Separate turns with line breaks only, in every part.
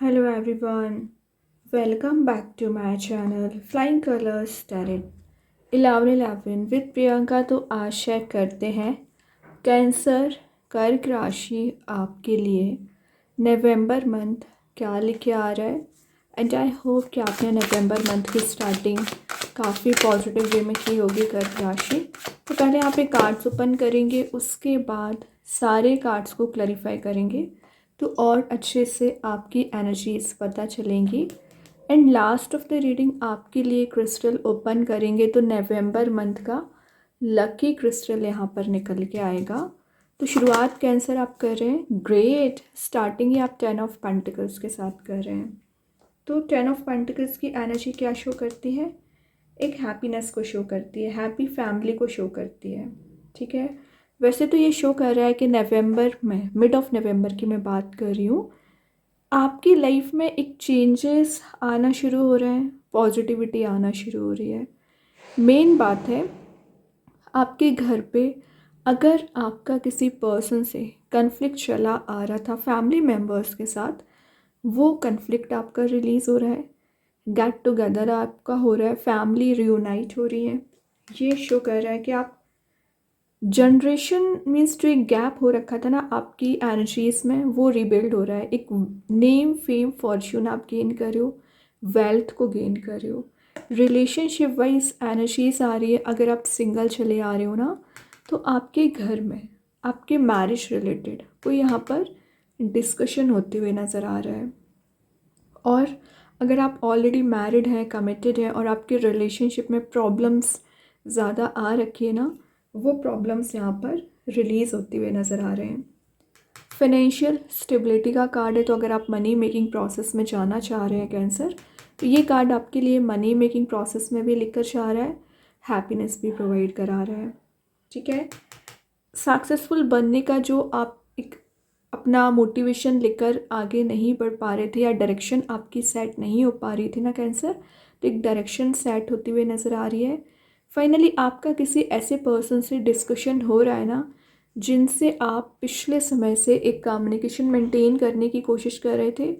Hello everyone, welcome back to my channel Flying Colors Tarot 1111 with Priyanka. तो आशा करते हैं cancer कर्क राशि आपके लिए नवंबर मंथ क्या लेके आ रहा है। एंड आई होप कि आपने नवंबर मंथ की स्टार्टिंग काफ़ी पॉजिटिव वे में की होगी कर्क राशि। तो पहले यहाँ पे कार्ड्स ओपन करेंगे, उसके बाद सारे कार्ड्स को क्लैरिफाई करेंगे तो और अच्छे से आपकी एनर्जीज पता चलेंगी। And last of the reading आपके लिए क्रिस्टल ओपन करेंगे तो नवंबर मंथ का लकी क्रिस्टल यहाँ पर निकल के आएगा। तो शुरुआत कैंसर आप कर रहे हैं, ग्रेट। स्टार्टिंग ही आप 10 ऑफ पेंटिकल्स के साथ कर रहे हैं। तो 10 ऑफ पेंटिकल्स की एनर्जी क्या शो करती है? एक हैप्पीनेस को शो करती है, हैप्पी फैमिली को शो करती है। ठीक है, वैसे तो ये शो कर रहा है कि नवंबर में, मिड ऑफ नवंबर की मैं बात कर रही हूँ, आपकी लाइफ में एक चेंजेस आना शुरू हो रहे हैं, पॉजिटिविटी आना शुरू हो रही है। मेन बात है आपके घर पे अगर आपका किसी पर्सन से कन्फ्लिक्ट चला आ रहा था फैमिली मेम्बर्स के साथ, वो कन्फ्लिक्ट आपका रिलीज़ हो रहा है, गेट टुगेदर आपका हो रहा है, फैमिली रियूनाइट हो रही है। ये शो कर रहा है कि आप जनरेशन मीन्स जो एक गैप हो रखा था ना आपकी एनर्जीज में, वो रिबिल्ड हो रहा है। एक नेम फेम फॉर्च्यून आप गेन कर रहे हो, वेल्थ को गेन कर रहे हो। रिलेशनशिप वाइज एनर्जीज आ रही है। अगर आप सिंगल चले आ रहे हो ना, तो आपके घर में आपके मैरिज रिलेटेड कोई यहाँ पर डिस्कशन होते हुए नज़र आ रहा है। और अगर आप ऑलरेडी मैरिड हैं, कमिटेड हैं और आपके रिलेशनशिप में प्रॉब्लम्स ज़्यादा आ रखी है ना, वो प्रॉब्लम्स यहाँ पर रिलीज़ होते हुए नज़र आ रहे हैं। फाइनेंशियल स्टेबिलिटी का कार्ड है, तो अगर आप मनी मेकिंग प्रोसेस में जाना चाह रहे हैं कैंसर, तो ये कार्ड आपके लिए मनी मेकिंग प्रोसेस में भी लिखकर जा रहा है, हैप्पीनेस भी प्रोवाइड करा रहा है। ठीक है, सक्सेसफुल बनने का जो आप एक अपना मोटिवेशन लेकर आगे नहीं बढ़ पा रहे थे या डायरेक्शन आपकी सेट नहीं हो पा रही थी ना कैंसर, तो एक डायरेक्शन सेट होती हुई नज़र आ रही है। फाइनली आपका किसी ऐसे पर्सन से डिस्कशन हो रहा है ना, जिनसे आप पिछले समय से एक कम्युनिकेशन मेंटेन करने की कोशिश कर रहे थे,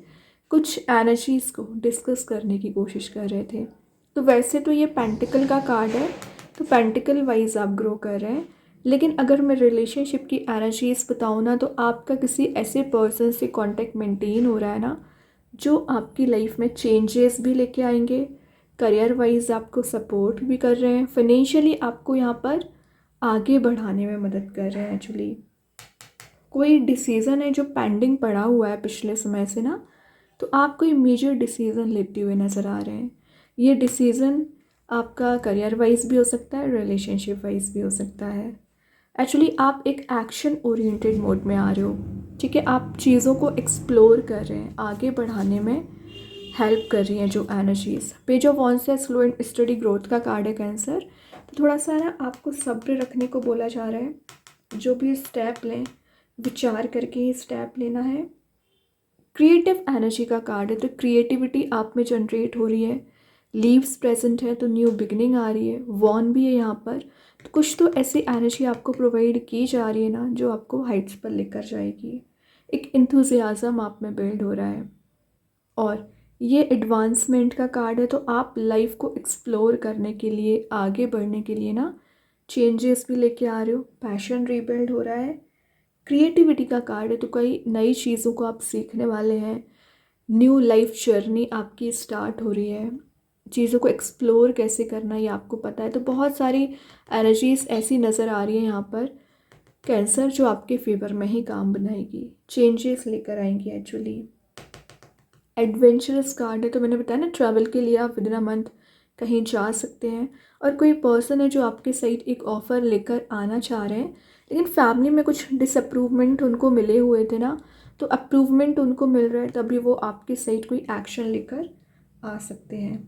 कुछ एनर्जीज़ को डिस्कस करने की कोशिश कर रहे थे। तो वैसे तो ये पेंटिकल का कार्ड है, तो पेंटिकल वाइज आप ग्रो कर रहे हैं। लेकिन अगर मैं रिलेशनशिप की एनर्जीज बताऊँ ना, तो आपका किसी ऐसे पर्सन से कांटेक्ट मेंटेन हो रहा है ना, जो आपकी लाइफ में चेंजेस भी लेके आएंगे, करियर वाइज आपको सपोर्ट भी कर रहे हैं, फाइनेंशियली आपको यहाँ पर आगे बढ़ाने में मदद कर रहे हैं। एक्चुअली कोई डिसीज़न है जो पेंडिंग पड़ा हुआ है पिछले समय से ना, तो आप कोई मेजर डिसीज़न लेते हुए नज़र आ रहे हैं। ये डिसीज़न आपका करियर वाइज भी हो सकता है, रिलेशनशिप वाइज भी हो सकता है। एक्चुअली आप एक एक्शन ओरिएंटेड मोड में आ रहे हो। ठीक है, आप चीज़ों को एक्सप्लोर कर रहे हैं, आगे बढ़ाने में हेल्प कर रही हैं जो एनर्जीज। पेज ऑफ वॉन्ड्स है, स्लो एंड स्टडी ग्रोथ का कार्ड है कैंसर। तो थोड़ा सा ना आपको सब्र रखने को बोला जा रहा है। जो भी स्टेप लें, विचार करके ही स्टेप लेना है। क्रिएटिव एनर्जी का कार्ड है, तो क्रिएटिविटी आप में जनरेट हो रही है। लीव्स प्रेजेंट है, तो न्यू बिगनिंग आ रही है। वॉन भी है यहाँ पर, तो कुछ तो ऐसी एनर्जी आपको प्रोवाइड की जा रही है ना, जो आपको हाइट्स पर लेकर जाएगी। एक इंथुजियाज़म आप में बिल्ड हो रहा है। और ये एडवांसमेंट का कार्ड है, तो आप लाइफ को एक्सप्लोर करने के लिए, आगे बढ़ने के लिए ना चेंजेस भी लेके आ रहे हो। पैशन रीबिल्ड हो रहा है। क्रिएटिविटी का कार्ड है, तो कई नई चीज़ों को आप सीखने वाले हैं। न्यू लाइफ जर्नी आपकी स्टार्ट हो रही है। चीज़ों को एक्सप्लोर कैसे करना ये आपको पता है। तो बहुत सारी एनर्जीज ऐसी नज़र आ रही है यहाँ पर कैंसर, जो आपके फेवर में ही काम बनाएगी, चेंजेस लेकर आएंगी। एक्चुअली एडवेंचरस कार्ड है, तो मैंने बताया ना, ट्रैवल के लिए आप विद इन अ मंथ कहीं जा सकते हैं। और कोई पर्सन है जो आपके साइड एक ऑफ़र लेकर आना चाह रहे हैं, लेकिन फैमिली में कुछ डिसअप्रूवमेंट उनको मिले हुए थे ना, तो अप्रूवमेंट उनको मिल रहा है, तभी वो आपके साइड कोई एक्शन लेकर आ सकते हैं।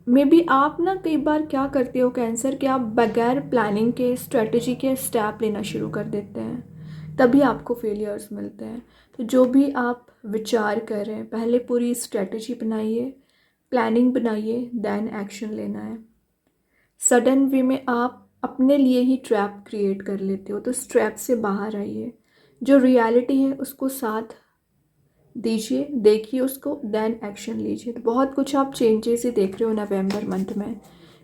मे बी आप ना कई बार क्या करते हो कैंसर, कि आप बगैर प्लानिंग के, स्ट्रेटजी के स्टेप लेना शुरू कर देते हैं, तभी आपको फेलियर्स मिलते हैं। तो जो भी आप विचार कर रहे हैं, पहले पूरी स्ट्रेटजी बनाइए, प्लानिंग बनाइए, देन एक्शन लेना है। सडन वे में आप अपने लिए ही ट्रैप क्रिएट कर लेते हो, तो इस ट्रैप से बाहर आइए। जो रियलिटी है उसको साथ दीजिए, देखिए उसको, देन एक्शन लीजिए। तो बहुत कुछ आप चेंजेस ही देख रहे हो नवंबर मंथ में,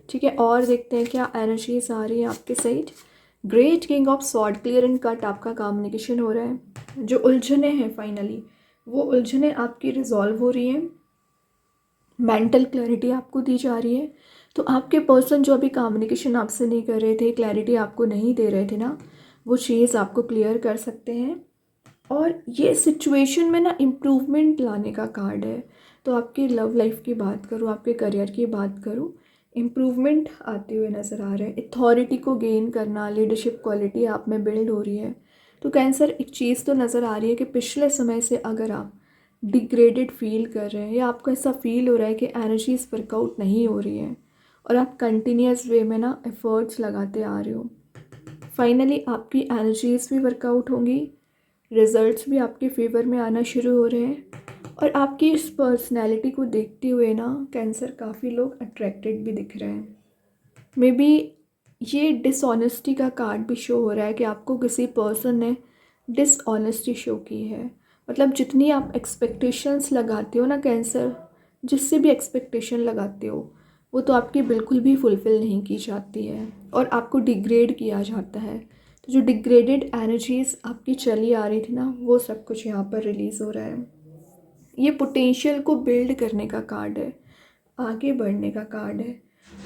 ठीक है। और देखते हैं क्या एनर्जीज आ रही है आपके side. Great king of sword, clear and cut आपका कम्युनिकेशन हो रहा है। जो उलझने हैं फाइनली, वो उलझने आपकी रिजॉल्व हो रही हैं। मेंटल क्लैरिटी आपको दी जा रही है। तो आपके पर्सन जो अभी कम्युनिकेशन आपसे नहीं कर रहे थे, क्लैरिटी आपको नहीं दे रहे थे ना, वो चीज़ आपको क्लियर कर सकते हैं। और ये सिचुएशन में ना इम्प्रूवमेंट लाने का कार्ड है। तो आपकी लव लाइफ की बात करूँ, आपके करियर की बात करूँ, इम्प्रूवमेंट आते हुए नज़र आ रहे हैं। अथॉरिटी को गेन करना, लीडरशिप क्वालिटी आप में बिल्ड हो रही है। तो कैंसर, एक चीज़ तो नज़र आ रही है कि पिछले समय से अगर आप डिग्रेडेड फील कर रहे हैं या आपको ऐसा फील हो रहा है कि एनर्जीज वर्कआउट नहीं हो रही हैं और आप कंटिन्यूस वे में ना एफर्ट्स लगाते आ रहे हो, फाइनली आपकी एनर्जीज भी वर्कआउट होंगी, रिजल्ट्स भी आपके फेवर में आना शुरू हो रहे हैं। और आपकी इस पर्सनैलिटी को देखते हुए ना कैंसर, काफ़ी लोग अट्रैक्टेड भी दिख रहे हैं। मे बी ये डिसऑनेस्टी का कार्ड भी शो हो रहा है कि आपको किसी पर्सन ने डिसऑनेस्टी शो की है। मतलब जितनी आप एक्सपेक्टेशंस लगाते हो ना कैंसर, जिससे भी एक्सपेक्टेशन लगाते हो, वो तो आपकी बिल्कुल भी फुलफ़िल नहीं की जाती है और आपको डिग्रेड किया जाता है। तो जो डिग्रेडेड एनर्जीज़ आपकी चली आ रही थी ना, वो सब कुछ यहाँ पर रिलीज़ हो रहा है। ये पोटेंशियल को बिल्ड करने का कार्ड है, आगे बढ़ने का कार्ड है।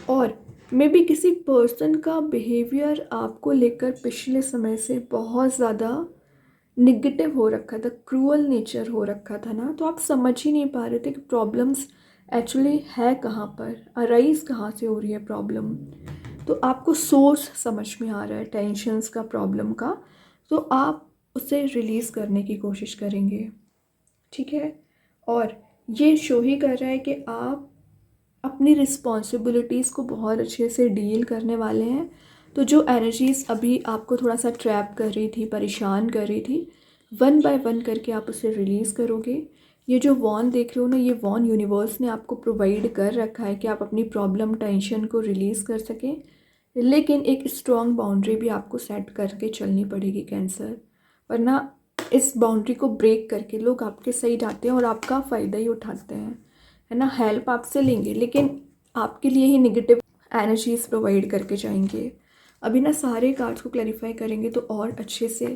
और मे बी किसी पर्सन का बिहेवियर आपको लेकर पिछले समय से बहुत ज़्यादा निगेटिव हो रखा था, क्रूअल नेचर हो रखा था ना, तो आप समझ ही नहीं पा रहे थे कि प्रॉब्लम्स एक्चुअली है कहाँ पर, अराइज कहाँ से हो रही है प्रॉब्लम। तो आपको सोर्स समझ में आ रहा है टेंशन्स का, प्रॉब्लम का, तो आप उसे रिलीज़ करने की कोशिश करेंगे, ठीक है। और ये शो ही कर रहा है कि आप अपनी रिस्पॉन्सिबिलिटीज़ को बहुत अच्छे से डील करने वाले हैं। तो जो एनर्जीज़ अभी आपको थोड़ा सा ट्रैप कर रही थी, परेशान कर रही थी, वन बाय वन करके आप उसे रिलीज़ करोगे। ये जो वॉन देख रहे हो ना, ये वॉन यूनिवर्स ने आपको प्रोवाइड कर रखा है कि आप अपनी प्रॉब्लम, टेंशन को रिलीज़ कर सकें। लेकिन एक स्ट्रॉन्ग बाउंड्री भी आपको सेट करके चलनी पड़ेगी कैंसर, वरना इस बाउंड्री को ब्रेक करके लोग आपके साइड आते हैं और आपका फ़ायदा ही उठाते हैं, है ना। हेल्प आपसे लेंगे लेकिन आपके लिए ही नेगेटिव एनर्जीज प्रोवाइड करके जाएंगे। अभी ना सारे कार्ड्स को क्लैरिफाई करेंगे तो और अच्छे से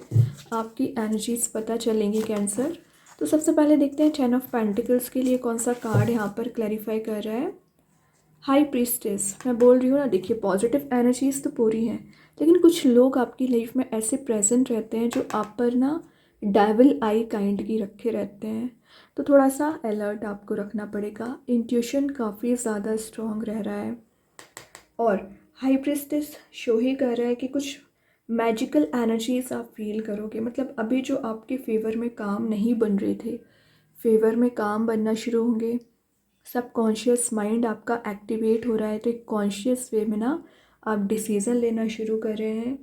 आपकी एनर्जीज पता चलेंगी कैंसर। तो सबसे पहले देखते हैं 10 ऑफ पेंटिकल्स के लिए कौन सा कार्ड यहाँ पर क्लैरिफाई कर रहा है। हाई प्रीस्टेस, मैं बोल रही हूँ ना, देखिए पॉजिटिव एनर्जीज तो पूरी हैं, लेकिन कुछ लोग आपकी लाइफ में ऐसे प्रेजेंट रहते हैं जो आप पर ना डेविल आई काइंड की रखे रहते हैं। तो थोड़ा सा अलर्ट आपको रखना पड़ेगा। इंट्यूशन काफ़ी ज़्यादा स्ट्रॉन्ग रह रहा है। और हाई प्रीस्टेस शो ही कर रहा है कि कुछ मैजिकल एनर्जीज आप फील करोगे। मतलब अभी जो आपके फेवर में काम नहीं बन रहे थे, फेवर में काम बनना शुरू होंगे। सबकॉन्शियस माइंड आपका एक्टिवेट हो रहा है, तो एक कॉन्शियस वे में ना आप डिसीज़न लेना शुरू कर रहे हैं,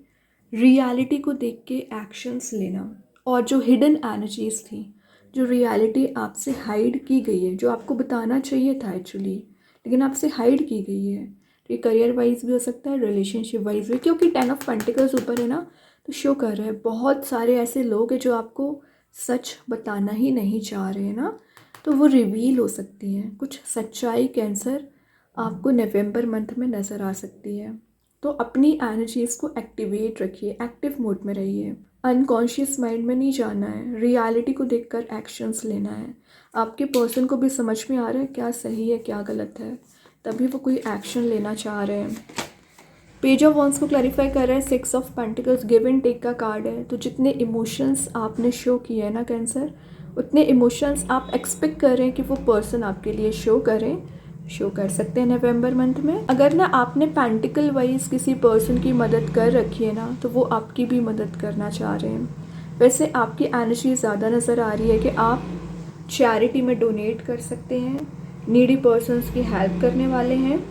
रियलिटी को देख के एक्शंस लेना। और जो हिडन एनर्जीज थी, जो रियलिटी आपसे हाइड की गई है, जो आपको बताना चाहिए था एक्चुअली लेकिन आपसे हाइड की गई है, तो ये करियर वाइज भी हो सकता है, रिलेशनशिप वाइज भी, क्योंकि 10 ऑफ पेंटिकल्स ऊपर है ना, तो शो कर रहा है बहुत सारे ऐसे लोग हैं जो आपको सच बताना ही नहीं चाह रहे हैं ना, तो वो रिवील हो सकती हैं। कुछ सच्चाई कैंसर आपको नवंबर मंथ में नज़र आ सकती है। तो अपनी एनर्जीज़ को एक्टिवेट रखिए, एक्टिव मोड में रहिए, अनकॉन्शियस माइंड में नहीं जाना है, रियलिटी को देखकर एक्शंस लेना है। आपके पर्सन को भी समझ में आ रहा है क्या सही है क्या गलत है, तभी वो कोई एक्शन लेना चाह रहे हैं। पेज ऑफ वॉन्स को क्लैरिफाई कर रहा है, 6 of pentacles give and take का कार्ड है। तो जितने इमोशंस आपने शो किए हैं ना कैंसर, उतने इमोशंस आप एक्सपेक्ट कर रहे हैं कि वो पर्सन आपके लिए शो करें, शो कर सकते हैं नवंबर मंथ में। अगर ना आपने पेंटिकल वाइज किसी पर्सन की मदद कर रखी है ना, तो वो आपकी भी मदद करना चाह रहे हैं। वैसे आपकी एनर्जी ज़्यादा नज़र आ रही है कि आप चैरिटी में डोनेट कर सकते हैं, नीडी पर्सन्स की हेल्प करने वाले हैं।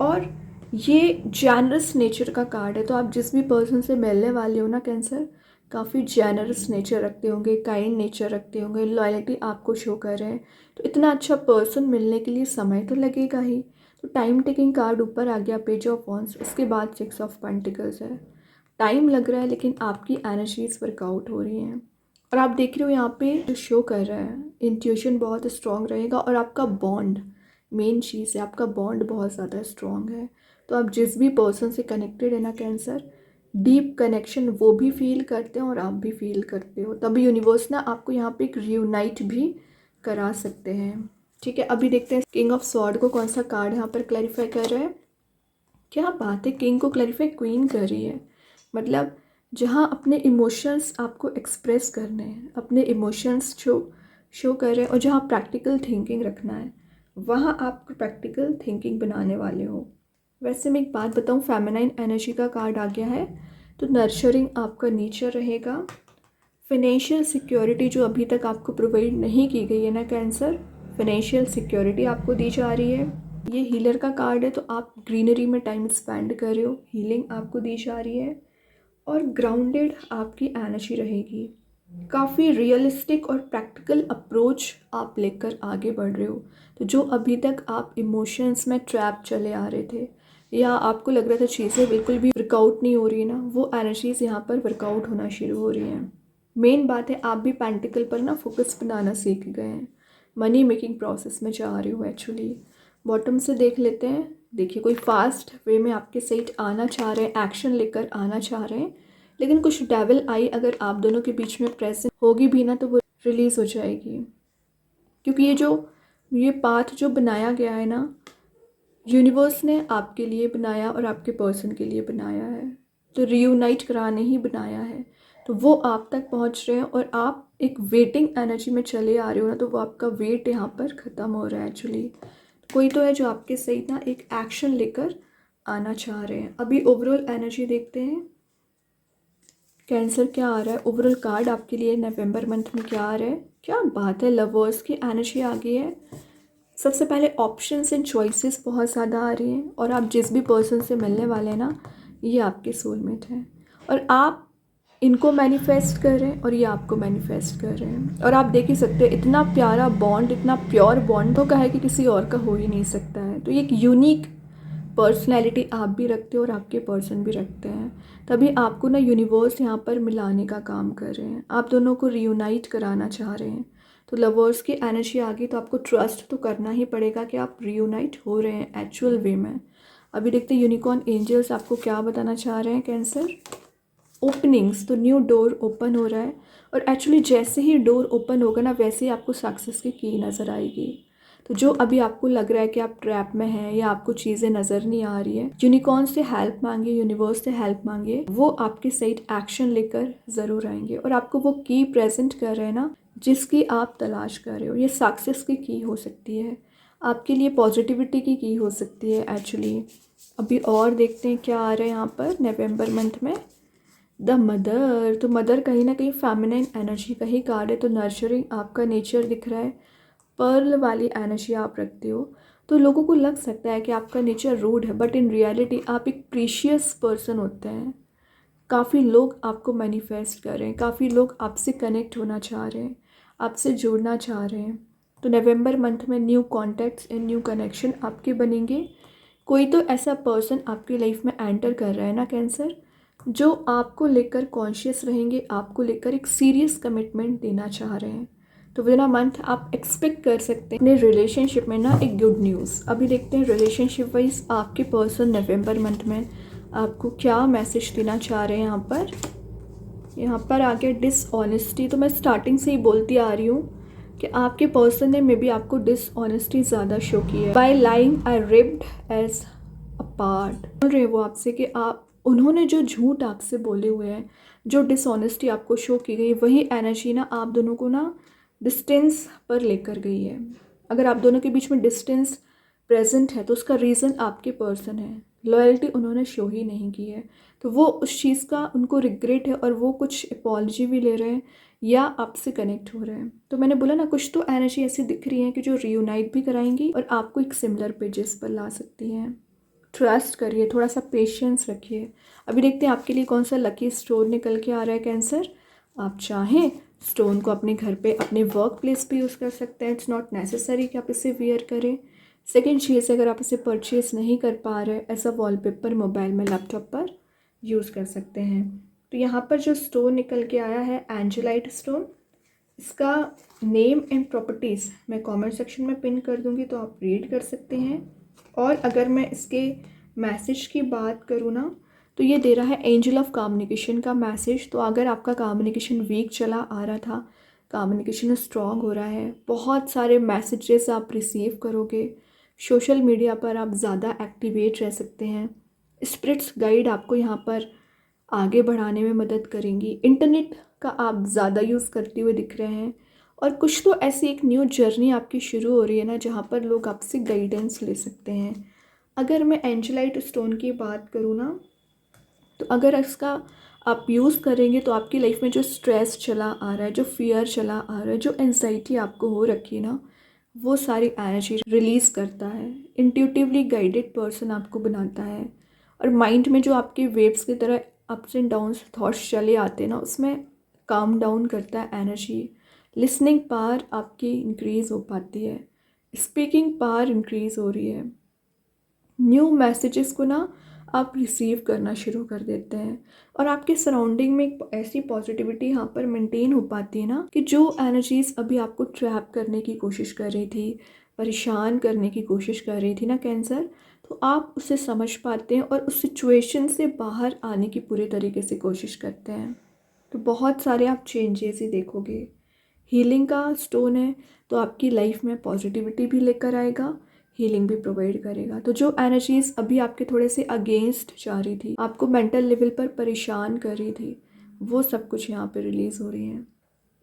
और ये जेनरस नेचर का कार्ड है, तो आप जिस भी पर्सन से मिलने वाले हो ना कैंसर, काफ़ी जेनरस नेचर रखते होंगे, काइंड नेचर रखते होंगे, लॉयल्टी आपको शो कर रहे हैं। तो इतना अच्छा पर्सन मिलने के लिए समय तो लगेगा ही। तो टाइम टेकिंग कार्ड ऊपर आ गया, पेज ऑफ वॉन्स, उसके बाद 6 ऑफ पेंटिकल्स है। टाइम लग रहा है लेकिन आपकी एनर्जीज वर्कआउट हो रही हैं। और आप देख रहे हो यहाँ पे जो शो कर रहा है, इंट्यूशन बहुत स्ट्रॉन्ग रहेगा और आपका बॉन्ड, मेन चीज़ है आपका बॉन्ड बहुत ज़्यादा स्ट्रॉन्ग है। तो आप जिस भी पर्सन से कनेक्टेड है ना कैंसर, डीप कनेक्शन वो भी फील करते हैं और आप भी फील करते हो, तभी यूनिवर्स ना आपको यहाँ पे एक रियूनाइट भी करा सकते हैं। ठीक है, अभी देखते हैं किंग ऑफ स्वॉर्ड को कौन सा कार्ड यहाँ पर क्लैरिफाई कर रहा है। क्या बात है, किंग को क्लैरिफाई क्वीन कर रही है। मतलब जहाँ अपने इमोशंस आपको एक्सप्रेस करने हैं, अपने इमोशंस शो कर रहे हैं, और जहाँ प्रैक्टिकल थिंकिंग रखना है वहाँ आप प्रैक्टिकल थिंकिंग बनाने वाले हो। वैसे मैं एक बात बताऊँ, फेमिनाइन एनर्जी का कार्ड आ गया है, तो नर्चरिंग आपका नेचर रहेगा। फिनेंशियल सिक्योरिटी जो अभी तक आपको प्रोवाइड नहीं की गई है ना कैंसर, फिनेंशियल सिक्योरिटी आपको दी जा रही है। ये हीलर का कार्ड है, तो आप ग्रीनरी में टाइम स्पेंड कर रहे हो, हीलिंग आपको दी जा रही है। और ग्राउंडेड आपकी एनर्जी रहेगी, काफ़ी रियलिस्टिक और प्रैक्टिकल अप्रोच आप लेकर आगे बढ़ रहे हो। तो जो अभी तक आप इमोशंस में ट्रैप चले आ रहे थे, या आपको लग रहा था चीज़ें बिल्कुल भी वर्कआउट नहीं हो रही ना, वो एनर्जीज़ यहाँ पर वर्कआउट होना शुरू हो रही हैं। मेन बात है आप भी पेंटिकल पर ना फोकस बनाना सीख गए हैं, मनी मेकिंग प्रोसेस में जा रहे हो एक्चुअली। बॉटम से देख लेते हैं। देखिए, कोई फास्ट वे में आपके साइड आना चाह रहे हैं, एक्शन लेकर आना चाह रहे हैं, लेकिन कुछ डेविल आई अगर आप दोनों के बीच में प्रेजेंट होगी भी ना, तो वो रिलीज़ हो जाएगी। क्योंकि ये पाथ जो बनाया गया है ना, यूनिवर्स ने आपके लिए बनाया और आपके पर्सन के लिए बनाया है, तो रियूनाइट कराने ही बनाया है। तो वो आप तक पहुंच रहे हैं और आप एक वेटिंग एनर्जी में चले आ रहे हो ना, तो वो आपका वेट यहाँ पर ख़त्म हो रहा है एक्चुअली। कोई तो है जो आपके सही ना एक एक्शन लेकर आना चाह रहे हैं। अभी ओवरऑल एनर्जी देखते हैं कैंसर क्या आ रहा है। ओवरऑल कार्ड आपके लिए नवंबर मंथ में क्या आ रहा है। क्या बात है, लवर्स की एनर्जी आ गई है। सबसे पहले ऑप्शंस एंड चॉइसेस बहुत ज़्यादा आ रही हैं, और आप जिस भी पर्सन से मिलने वाले हैं ना, ये आपके सोलमेट हैं, और आप इनको मैनिफेस्ट कर रहे हैं और ये आपको मैनिफेस्ट कर रहे हैं। और आप देख ही सकते हैं इतना प्यारा बॉन्ड, इतना प्योर बॉन्ड तो का है कि किसी और का हो ही नहीं सकता है। तो ये एक यूनिक पर्सनैलिटी आप भी रखते हो और आपके पर्सन भी रखते हैं, तभी आपको ना यूनिवर्स यहाँ पर मिलाने का काम कर रहे हैं, आप दोनों को रियूनाइट कराना चाह रहे हैं। तो लवर्स की एनर्जी आ गई, तो आपको ट्रस्ट तो करना ही पड़ेगा कि आप रियूनाइट हो रहे हैं एक्चुअल वे में। अभी देखते हैं यूनिकॉर्न एंजल्स आपको क्या बताना चाह रहे हैं कैंसर। ओपनिंग्स, तो न्यू डोर ओपन हो रहा है, और एक्चुअली जैसे ही डोर ओपन होगा ना, वैसे ही आपको सक्सेस की नज़र आएगी। तो जो अभी आपको लग रहा है कि आप ट्रैप में हैं या आपको चीज़ें नज़र नहीं आ रही है, यूनिकॉर्न से हेल्प मांगिए, यूनिवर्स से हेल्प मांगिए, वो आपके साइड एक्शन लेकर ज़रूर आएंगे और आपको वो की प्रेजेंट कर रहे हैं ना जिसकी आप तलाश कर रहे हो। ये सक्सेस की हो सकती है, आपके लिए पॉजिटिविटी की हो सकती है एक्चुअली। अभी और देखते हैं क्या आ रहा है यहाँ पर नवंबर मंथ में। द मदर, तो मदर कहीं ना कहीं फेमिनाइन एनर्जी का ही कार्ड है, तो नर्चरिंग आपका नेचर दिख रहा है, पर्ल वाली एनर्जी आप रखते हो। तो लोगों को लग सकता है कि आपका नेचर रूड है, बट इन रियलिटी आप एक प्रीशियस पर्सन होते हैं। काफ़ी लोग आपको मैनिफेस्ट कर रहे हैं, काफ़ी लोग आपसे कनेक्ट होना चाह रहे हैं, आपसे जुड़ना चाह रहे हैं। तो नवंबर मंथ में new contacts and new connection आपके बनेंगे। कोई तो ऐसा पर्सन आपकी लाइफ में एंटर कर रहा है ना कैंसर, जो आपको लेकर कॉन्शियस रहेंगे, आपको लेकर एक सीरियस कमिटमेंट देना चाह रहे हैं। तो विद इन अ मंथ आप एक्सपेक्ट कर सकते हैं अपने रिलेशनशिप में ना एक गुड न्यूज़। अभी देखते हैं रिलेशनशिप वाइज आपके पर्सन नवंबर मंथ में आपको क्या मैसेज देना चाह रहे हैं। यहाँ पर आगे डिसऑनेस्टी, तो मैं स्टार्टिंग से ही बोलती आ रही हूँ कि आपके पर्सन ने मे बी आपको डिसऑनेस्टी ज़्यादा शो की है। By lying I ripped us apart, बोल रहे हैं वो आपसे कि आप उन्होंने जो झूठ आपसे बोले हुए हैं, जो डिसऑनेस्टी आपको शो की गई, वही एनर्जी ना आप दोनों को ना डिस्टेंस पर लेकर गई है। अगर आप दोनों के बीच में डिस्टेंस प्रेजेंट है तो उसका रीज़न आपके पर्सन है, लॉयल्टी उन्होंने शो ही नहीं की है, तो वो उस चीज़ का उनको रिग्रेट है और वो कुछ अपॉलजी भी ले रहे हैं या आपसे कनेक्ट हो रहे हैं। तो मैंने बोला ना, कुछ तो एनर्जी ऐसी दिख रही है कि जो रियूनाइट भी कराएंगी और आपको एक सिमिलर पेजेस पर ला सकती हैं। ट्रस्ट करिए, थोड़ा सा पेशेंस रखिए। अभी देखते हैं आपके लिए कौन सा लकी स्टोन निकल के आ रहा है कैंसर। आप चाहें स्टोन को अपने घर पे, अपने वर्क प्लेस पे यूज़ कर सकते हैं, इट्स नॉट नेसेसरी कि आप इसे वेयर करें। सेकेंड चीज़, अगर आप इसे परचेज़ नहीं कर पा रहे, ऐसा वॉलपेपर मोबाइल में, लैपटॉप पर यूज़ कर सकते हैं। तो यहाँ पर जो स्टोन निकल के आया है एंजेलाइट स्टोन, इसका नेम एंड प्रॉपर्टीज़ मैं कमेंट सेक्शन में पिन कर दूंगी, तो आप रीड कर सकते हैं। और अगर मैं इसके मैसेज की बात करूँ ना, तो ये दे रहा है एंजल ऑफ कम्युनिकेशन का मैसेज। तो अगर आपका कम्युनिकेशन वीक चला आ रहा था, कम्युनिकेशन स्ट्रॉन्ग हो रहा है, बहुत सारे मैसेजेस आप रिसीव करोगे, सोशल मीडिया पर आप ज़्यादा एक्टिवेट रह सकते हैं, स्पिरिट्स गाइड आपको यहाँ पर आगे बढ़ाने में मदद करेंगी, इंटरनेट का आप ज़्यादा यूज़ करते हुए दिख रहे हैं, और कुछ तो ऐसी एक न्यू जर्नी आपकी शुरू हो रही है ना, जहाँ पर लोग आपसे गाइडेंस ले सकते हैं। अगर मैं एंजेलाइट स्टोन की बात करूँ ना, तो अगर इसका आप यूज़ करेंगे तो आपकी लाइफ में जो स्ट्रेस चला आ रहा है, जो फियर चला आ रहा है, जो एंजाइटी आपको हो रखी है ना, वो सारी एनर्जी रिलीज़ करता है। इंट्यूटिवली गाइडेड पर्सन आपको बनाता है, और माइंड में जो आपके वेव्स की तरह अप्स एंड डाउन्स थॉट्स चले आते हैं ना, उसमें काम डाउन करता है एनर्जी। लिसनिंग पावर आपकी इंक्रीज़ हो पाती है, स्पीकिंग पावर इंक्रीज़ हो रही है, न्यू मैसेजेस को ना आप रिसीव करना शुरू कर देते हैं, और आपके सराउंडिंग में एक ऐसी पॉजिटिविटी यहाँ पर मेंटेन हो पाती है ना, कि जो एनर्जीज अभी आपको ट्रैप करने की कोशिश कर रही थी, परेशान करने की कोशिश कर रही थी ना कैंसर, तो आप उसे समझ पाते हैं और उस सिचुएशन से बाहर आने की पूरे तरीके से कोशिश करते हैं। तो बहुत सारे आप चेंजेस ही देखोगे। हीलिंग का स्टोन है, तो आपकी लाइफ में पॉजिटिविटी भी लेकर आएगा, हीलिंग भी प्रोवाइड करेगा। तो जो एनर्जीज अभी आपके थोड़े से अगेंस्ट जा रही थी, आपको मेंटल लेवल पर परेशान कर रही थी, वो सब कुछ यहाँ पे रिलीज़ हो रही हैं।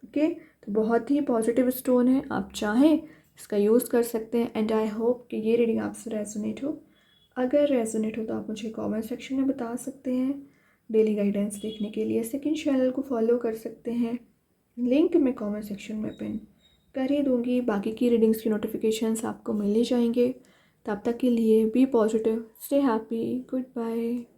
ओके, तो बहुत ही पॉजिटिव स्टोन है, आप चाहें इसका यूज़ कर सकते हैं। एंड आई होप कि ये रीडिंग आपसे रेजोनेट हो। अगर रेजोनेट हो तो आप मुझे कमेंट सेक्शन में बता सकते हैं। डेली गाइडेंस देखने के लिए सेकंड चैनल को फॉलो कर सकते हैं, लिंक मैं कमेंट सेक्शन में पिन कर ही दूँगी। बाकी की रीडिंग्स की नोटिफिकेशंस आपको मिल ही जाएंगे। तब तक के लिए be positive, stay happy, good bye.